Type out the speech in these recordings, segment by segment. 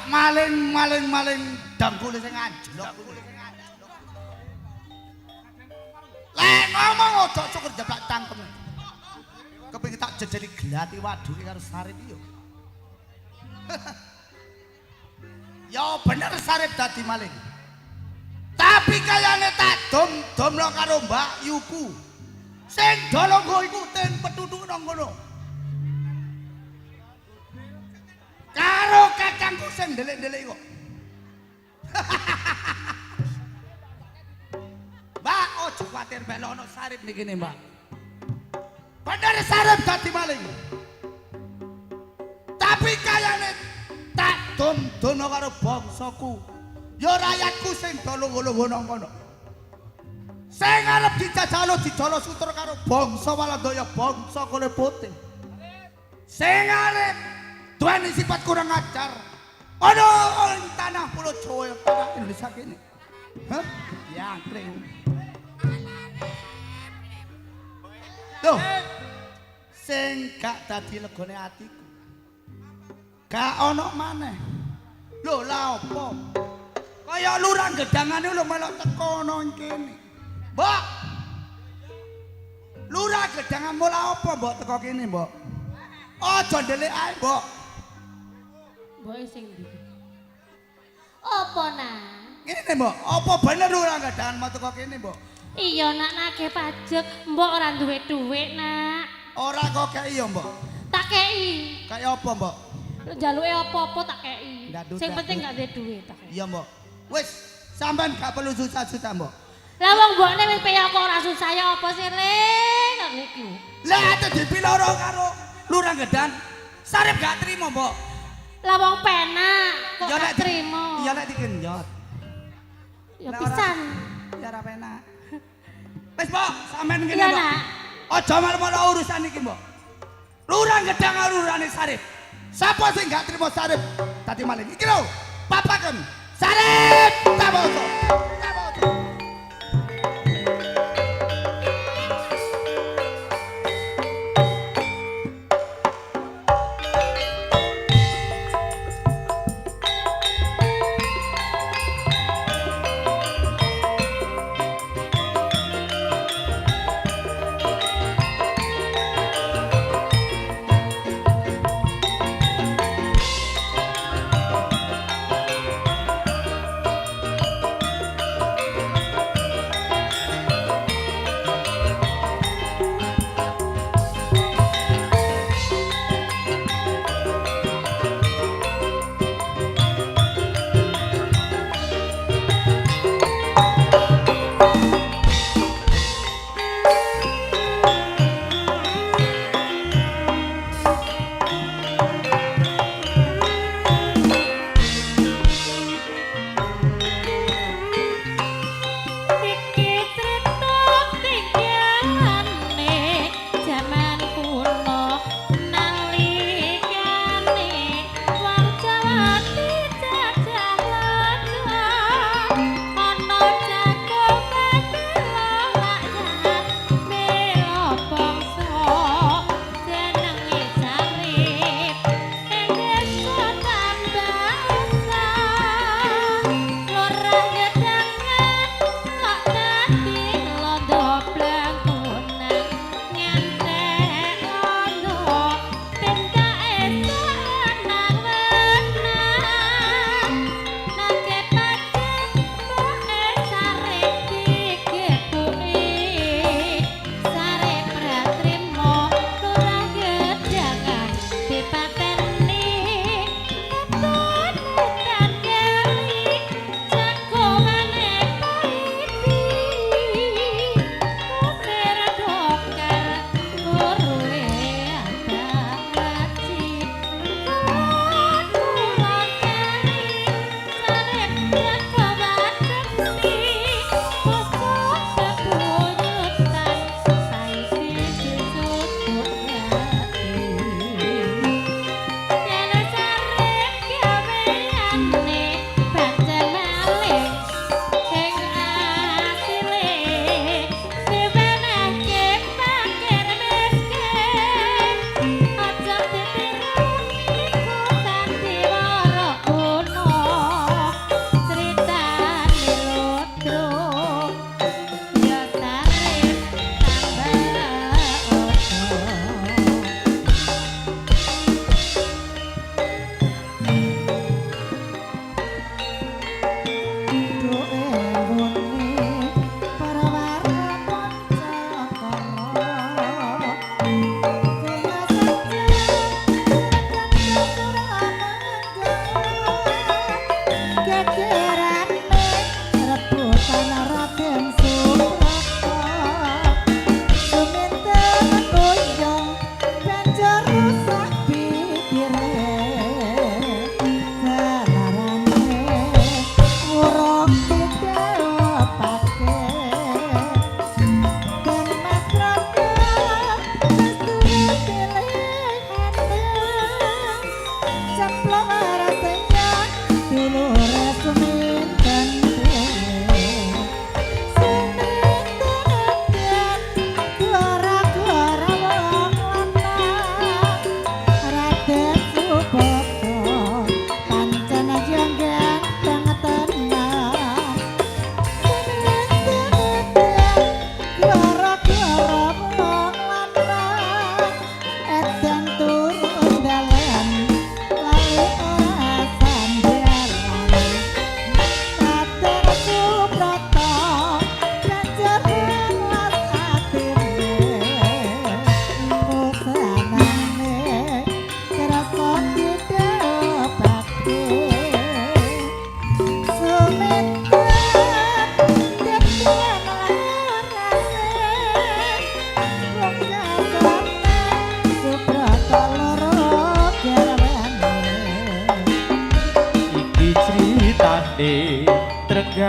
maling dangkule sing anjlok. Lek ngomong ojo cukur jeblak tangkem. Kepengin tak jejeli glati waduke karo Sarip iki yo. Ya bener Sarip dadi maling. Tapi kayane tak dom-domno karo Mbak Yuku. Sing dolonggo iku ten petutuk nang ngono. Karo kakangku sing ndelik-ndelik kok. Mbak, ojo kuwatir melono Sarip niki ne, Mbak. Bener Sarip dadi maling. Tapi kayane tak dom-dono karo bangsaku. Ya rakyatku sing dolong-dolong nang kono. Sing arep dijajalo didolo sutra karo bangsa Walandaya, bangsa kulit putih. Sing arep duweni sifat kurang ajar. Ono ing tanah pulau Jawa, tanah Indonesia kene. Hah? Yangkring. Tuh. Sing gak dadi legone atiku. Gak ono maneh. Lho la opo? Kaya lurah gedangane lho melok teko nang kene. Mbok. Lurah gedangan mola opo mbok teko kene, Mbok? Aja ndelik ae, Mbok. Mboke sing ndi? Apa nah? Ngene, Mbok. Apa bener lurah gedangan mau teko kene, Mbok? Iya nak nagih pajak, mbok ora duwe dhuwit nak. Ora kok kei ya, Mbok. Tak kei. Kayak apa, Mbok? Njaluke apa-apa tak kei. Ndadut, Sing ndadut. penting gak duwe dhuwit tak kei. Iya, Mbok. Wis, sampean gak perlu susah-susah, Mbok. Lah wong mbokne wis peyok ora susah ya apa sih ring kok iki. Lah ate dipiloro karo lurah gedan. Sarip gak trimo, Mbok. Lah wong penak kok Ya, gak nek di- trimo. Iya nek digenjot. Ya Lah, pisan. Ya ora penak. Wis, Mbok, sampean ngene, Iya Mbok. nak. Aja malah urusan iki, Mbok. Lurah gedang karo lurane Sarip. Sapa sing gak trimo Sarip dadi maling? Iki lho, papaken. Sarip taboso. Taboso.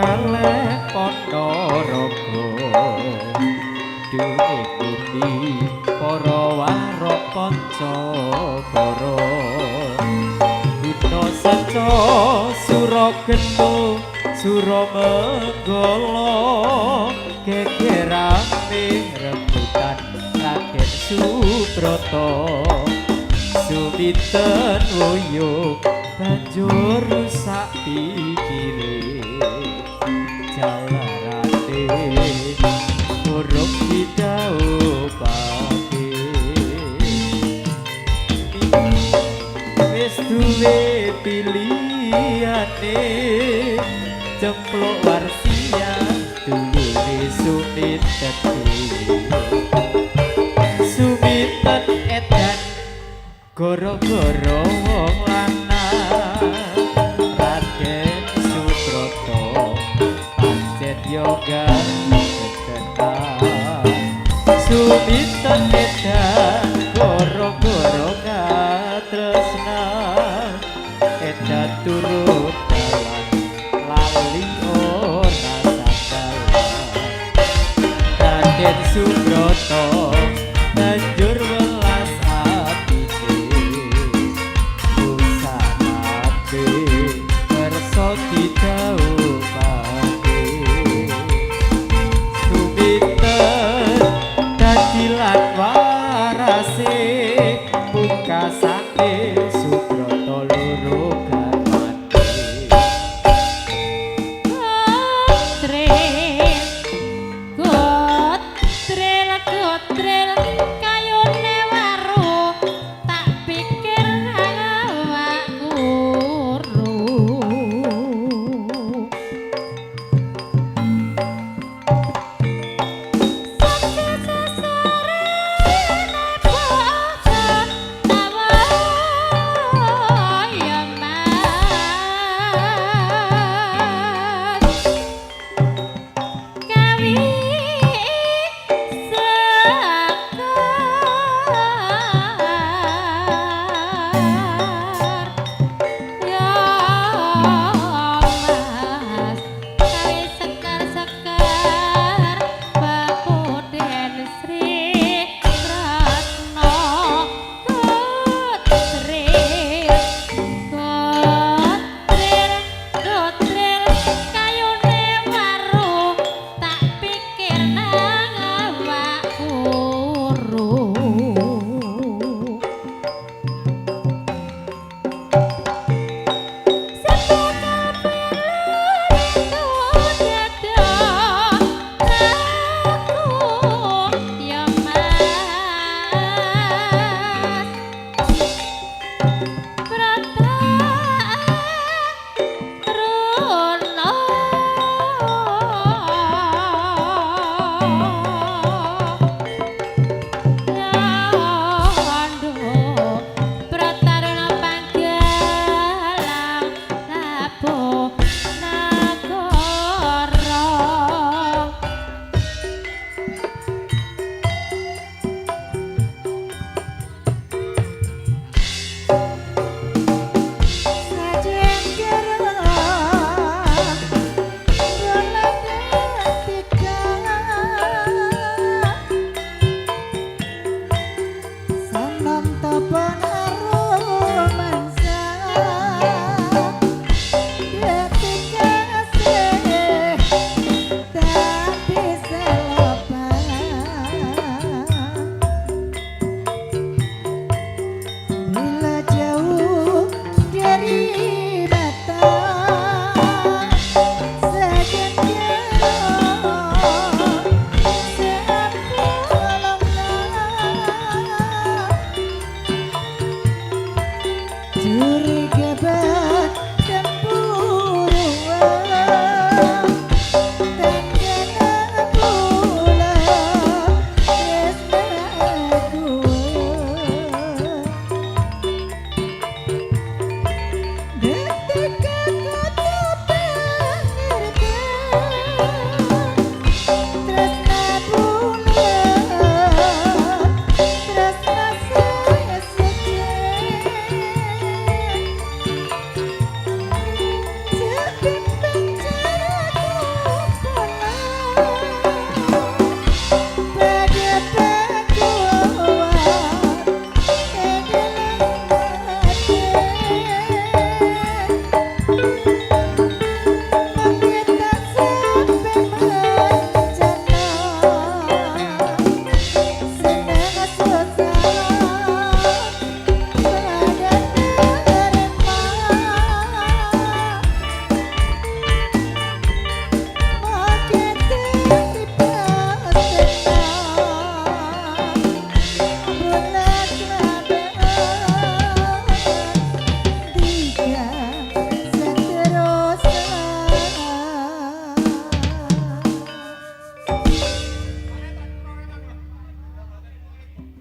kalih Pandaraga duwe budi para warok Pancabara Guna seca Suragena Suramenggala gegerane rebutan Raden Subrata Suminten wuyung banjur rusak pikire jalarane buruk didhawuhake wis duwe pilihane cempluk warsia dulure Suminten Suminten edan gara-gara wong lanang Raden Subrata pancet yoga tetenan Suminten edan gara-gara katresnan edan turut dalan lali ora sadalan Raden Subrata